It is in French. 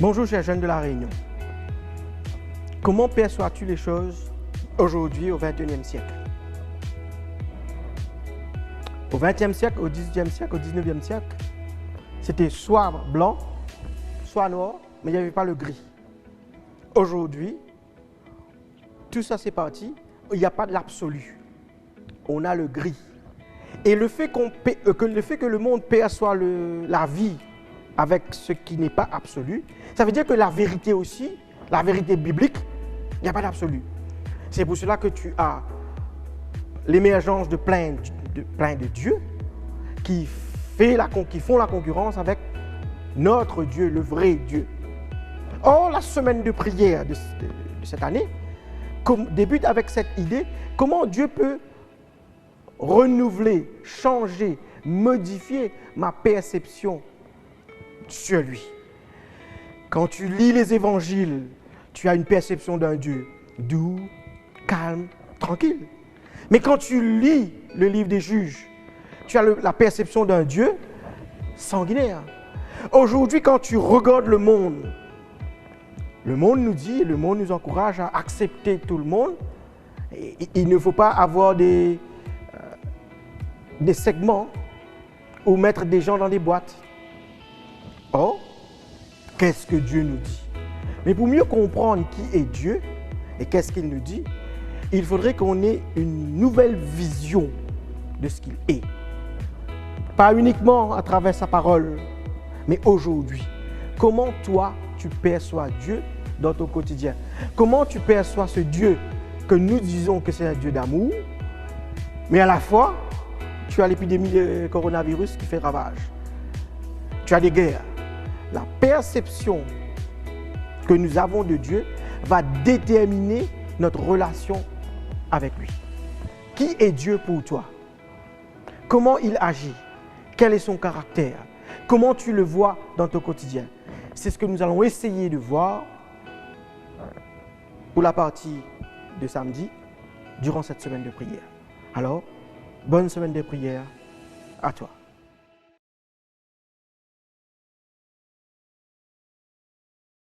Bonjour chers jeunes de la Réunion. Comment perçois-tu les choses aujourd'hui au XXIe siècle? Au XXe siècle, au XVIIIe siècle, au XIXe siècle, c'était soit blanc, soit noir, mais il n'y avait pas le gris. Aujourd'hui, tout ça c'est parti, il n'y a pas de l'absolu. On a le gris. Et le fait que le monde perçoit la vie avec ce qui n'est pas absolu, ça veut dire que la vérité aussi, la vérité biblique, il n'y a pas d'absolu. C'est pour cela que tu as l'émergence de plein de dieux qui font la concurrence avec notre Dieu, le vrai Dieu. Or, la semaine de prière de cette année débute avec cette idée, comment Dieu peut renouveler, changer, modifier ma perception sur lui. Quand tu lis les évangiles, tu as une perception d'un Dieu doux, calme, tranquille. Mais quand tu lis le livre des juges, tu as la perception d'un Dieu sanguinaire. Aujourd'hui, quand tu regardes le monde nous dit, le monde nous encourage à accepter tout le monde. Il ne faut pas avoir des segments ou mettre des gens dans des boîtes. Or, qu'est-ce que Dieu nous dit? Mais pour mieux comprendre qui est Dieu et qu'est-ce qu'il nous dit, il faudrait qu'on ait une nouvelle vision de ce qu'il est. Pas uniquement à travers sa parole, mais aujourd'hui. Comment toi, tu perçois Dieu dans ton quotidien? Comment tu perçois ce Dieu que nous disons que c'est un Dieu d'amour, mais à la fois, tu as l'épidémie de coronavirus qui fait ravage. Tu as des guerres. La perception que nous avons de Dieu va déterminer notre relation avec lui. Qui est Dieu pour toi? Comment il agit? Quel est son caractère? Comment tu le vois dans ton quotidien? C'est ce que nous allons essayer de voir pour la partie de samedi durant cette semaine de prière. Alors, bonne semaine de prière à toi.